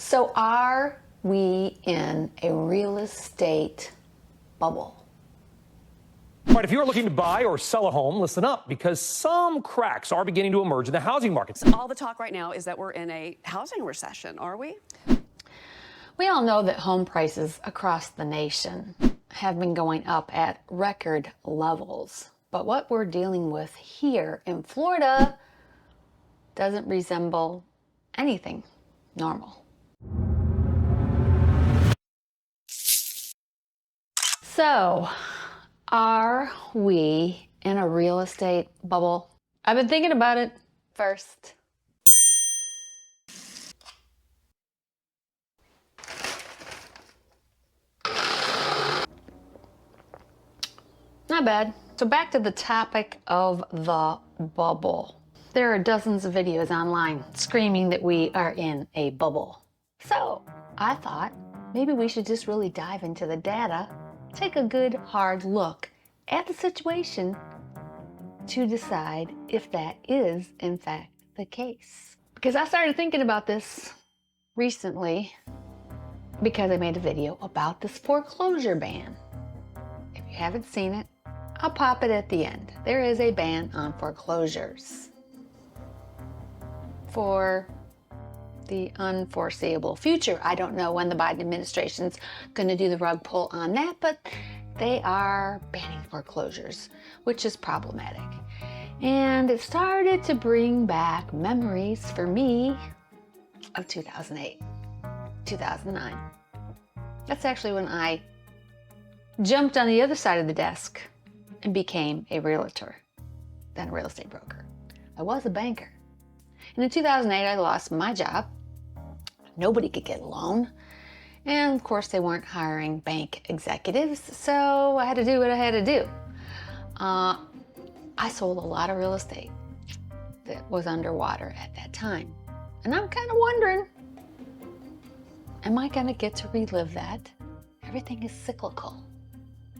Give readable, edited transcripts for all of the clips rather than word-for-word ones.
So are we in a real estate bubble? All right, if you're looking to buy or sell a home, listen up, because some cracks are beginning to emerge in the housing market. All the talk right now is that we're in a housing recession, are we? We all know that home prices across the nation have been going up at record levels. But what we're dealing with here in Florida doesn't resemble anything normal. So, are we in a real estate bubble? I've been thinking about it first. Not bad. So back to the topic of the bubble. There are dozens of videos online screaming that we are in a bubble. So I thought maybe we should just really dive into the data, take a good hard look at the situation to decide if that is in fact the case. Because I started thinking about this recently because I made a video about this foreclosure ban. If you haven't seen it, I'll pop it at the end. There is a ban on foreclosures for the unforeseeable future. I don't know when the Biden administration's going to do the rug pull on that, but they are banning foreclosures, which is problematic. And it started to bring back memories for me of 2008, 2009. That's actually when I jumped on the other side of the desk and became a realtor, then a real estate broker. I was a banker. And in 2008, I lost my job. Nobody could get a loan. And of course, they weren't hiring bank executives, so I had to do what I had to do. I sold a lot of real estate that was underwater at that time. And I'm kind of wondering, am I going to get to relive that? Everything is cyclical.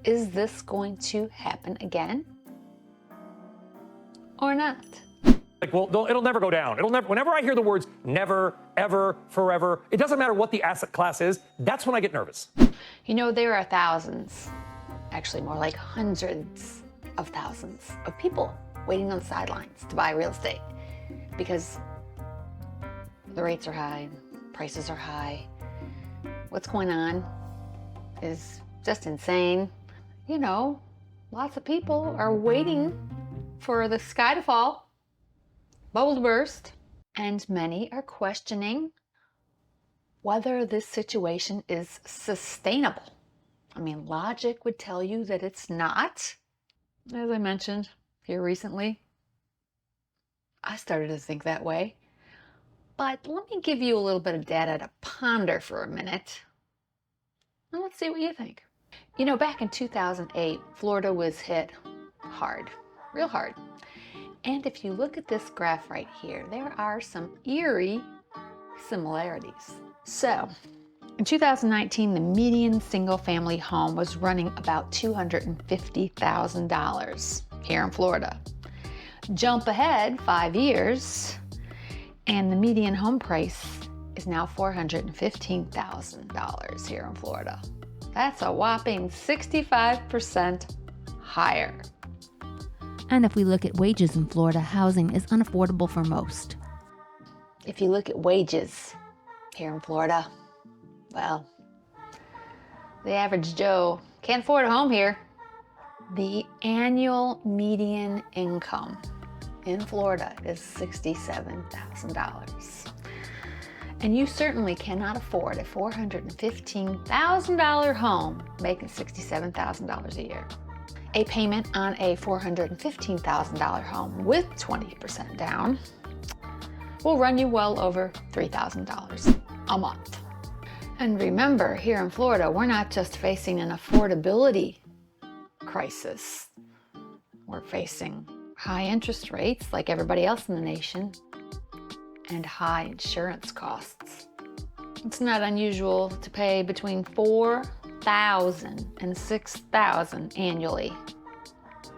Is this going to happen again? Or not? Like, well, it'll never go down. It'll never. Whenever I hear the words never, ever, forever, it doesn't matter what the asset class is, that's when I get nervous. You know, there are thousands, actually more like hundreds of thousands of people waiting on the sidelines to buy real estate because the rates are high, prices are high. What's going on is just insane. You know, lots of people are waiting for the sky to fall, bubble to burst, and many are questioning whether this situation is sustainable. I mean, logic would tell you that it's not. As I mentioned here recently, I started to think that way. But let me give you a little bit of data to ponder for a minute. And let's see what you think. You know, back in 2008, Florida was hit hard, real hard. And if you look at this graph right here, there are some eerie similarities. So, in 2019, the median single-family home was running about $250,000 here in Florida. Jump ahead 5 years, and the median home price is now $415,000 here in Florida. That's a whopping 65% higher. And if we look at wages in Florida, housing is unaffordable for most. If you look at wages here in Florida, well, the average Joe can't afford a home here. The annual median income in Florida is $67,000. And you certainly cannot afford a $415,000 home making $67,000 a year. A payment on a $415,000 home with 20% down will run you well over $3,000 a month. And remember, here in Florida, we're not just facing an affordability crisis. We're facing high interest rates like everybody else in the nation and high insurance costs. It's not unusual to pay between $4,000 and $6,000 annually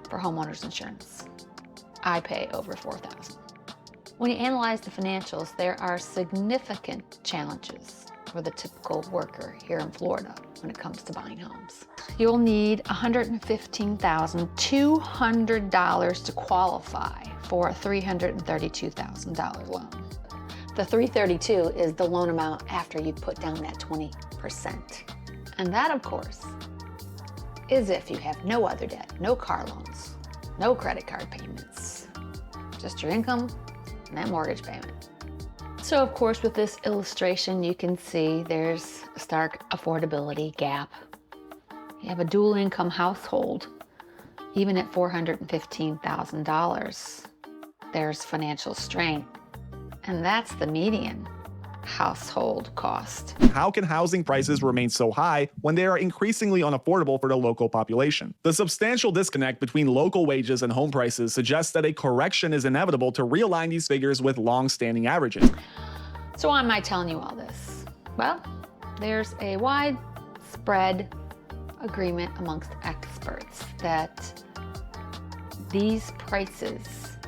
for homeowners insurance. I pay over $4,000. When you analyze the financials, there are significant challenges for the typical worker here in Florida when it comes to buying homes. You'll need $115,200 to qualify for a $332,000 loan. The $332,000 is the loan amount after you put down that 20%. And that, of course, is if you have no other debt, no car loans, no credit card payments, just your income and that mortgage payment. So of course, with this illustration, you can see there's a stark affordability gap. You have a dual income household, even at $415,000, there's financial strain. And that's the median household cost. How can housing prices remain so high when they are increasingly unaffordable for the local population? The substantial disconnect between local wages and home prices suggests that a correction is inevitable to realign these figures with long-standing averages. So why am I telling you all this? Well, there's a widespread agreement amongst experts that these prices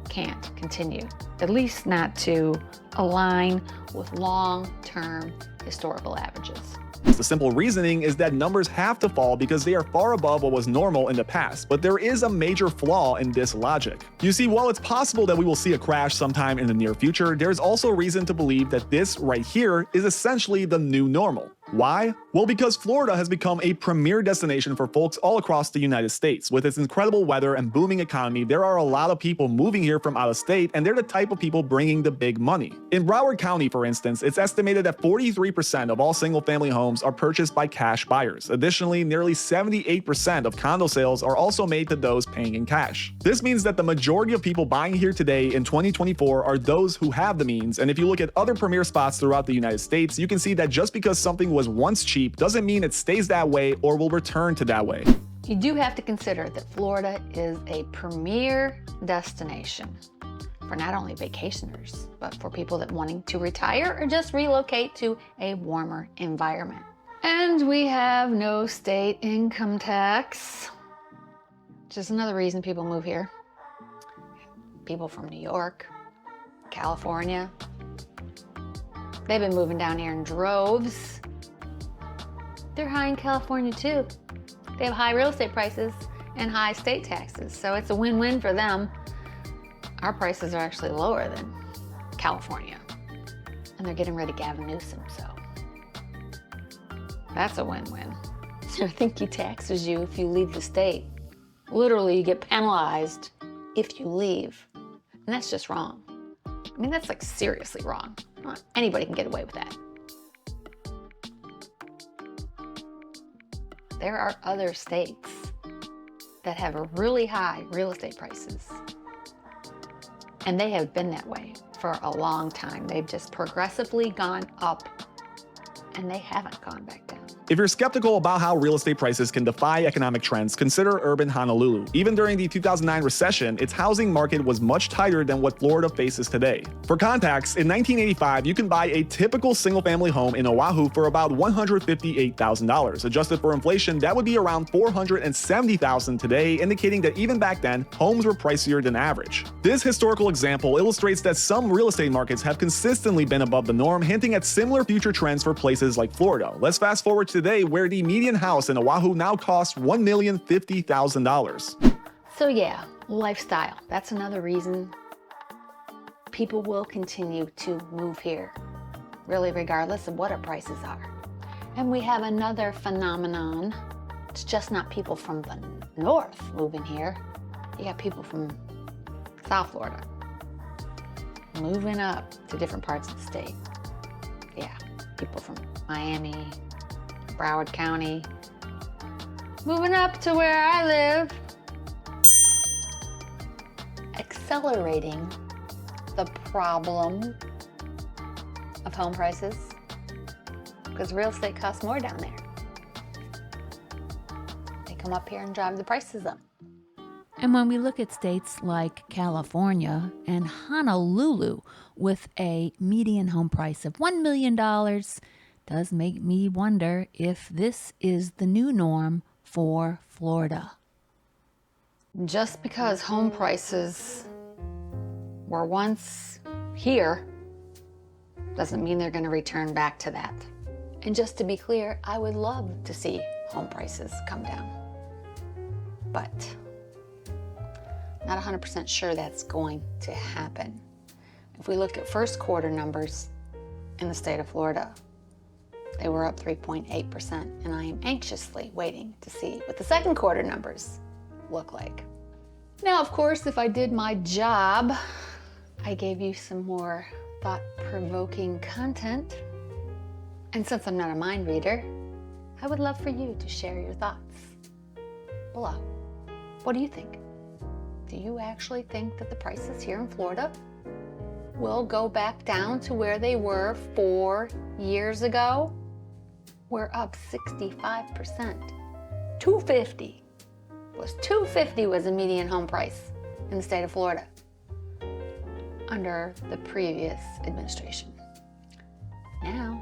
can't continue, at least not to align with long-term historical averages. The simple reasoning is that numbers have to fall because they are far above what was normal in the past, but there is a major flaw in this logic. You see, while it's possible that we will see a crash sometime in the near future, there's also reason to believe that this right here is essentially the new normal. Why? Well, because Florida has become a premier destination for folks all across the United States. With its incredible weather and booming economy, there are a lot of people moving here from out of state, and they're the type of people bringing the big money. In Broward County, for instance, it's estimated that 43% of all single-family homes are purchased by cash buyers. Additionally, nearly 78% of condo sales are also made to those paying in cash. This means that the majority of people buying here today in 2024 are those who have the means, and if you look at other premier spots throughout the United States, you can see that just because something was once cheap doesn't mean it stays that way or will return to that way. You do have to consider that Florida is a premier destination for not only vacationers, but for people that wanting to retire or just relocate to a warmer environment. And we have no state income tax, which is another reason people move here. People from New York, California, they've been moving down here in droves. They're high in California too. They have high real estate prices and high state taxes, so it's a win-win for them. Our prices are actually lower than California, and they're getting rid of Gavin Newsom, so that's a win-win. So I think he taxes you if you leave the state. Literally, you get penalized if you leave, and that's just wrong. I mean, that's like seriously wrong. Anybody can get away with that. There are other states that have really high real estate prices, and they have been that way for a long time. They've just progressively gone up, and they haven't gone back down. If you're skeptical about how real estate prices can defy economic trends, consider urban Honolulu. Even during the 2009 recession, its housing market was much tighter than what Florida faces today. For context, in 1985, you can buy a typical single-family home in Oahu for about $158,000. Adjusted for inflation, that would be around $470,000 today, indicating that even back then, homes were pricier than average. This historical example illustrates that some real estate markets have consistently been above the norm, hinting at similar future trends for places like Florida. Let's fast forward to today, where the median house in Oahu now costs $1,050,000. So yeah, lifestyle. That's another reason people will continue to move here, really regardless of what our prices are. And we have another phenomenon. It's just not people from the north moving here. You got people from South Florida moving up to different parts of the state. Yeah, people from Miami, Broward County, moving up to where I live, accelerating the problem of home prices because real estate costs more down there. They come up here and drive the prices up. And when we look at states like California and Honolulu with a median home price of $1 million, does make me wonder if this is the new norm for Florida. Just because home prices were once here Doesn't mean they're going to return back to that. And just to be clear, I would love to see home prices come down, but not 100% sure that's going to happen. If we look at first quarter numbers in the state of Florida, they were up 3.8%, and I am anxiously waiting to see what the second quarter numbers look like. Now, of course, if I did my job, I gave you some more thought-provoking content. And since I'm not a mind reader, I would love for you to share your thoughts below. What do you think? Do you actually think that the prices here in Florida will go back down to where they were 4 years ago? We're up 65%. $250 was a median home price in the state of Florida under the previous administration. Now,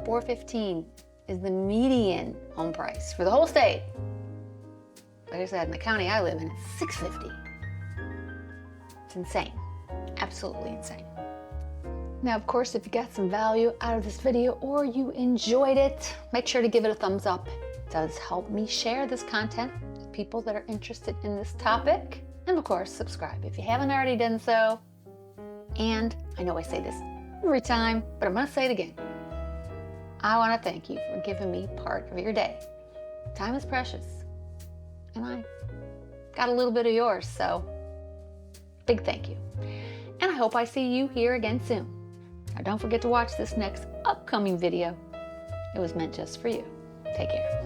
$415 is the median home price for the whole state. Like I said, in the county I live in, it's $650. It's insane. Absolutely insane. Now, of course, if you got some value out of this video or you enjoyed it, make sure to give it a thumbs up. It does help me share this content with people that are interested in this topic. And of course, subscribe if you haven't already done so. And I know I say this every time, but I'm going to say it again. I want to thank you for giving me part of your day. Time is precious. And I got a little bit of yours, so big thank you. And I hope I see you here again soon. Now don't forget to watch this next upcoming video. It was meant just for you. Take care.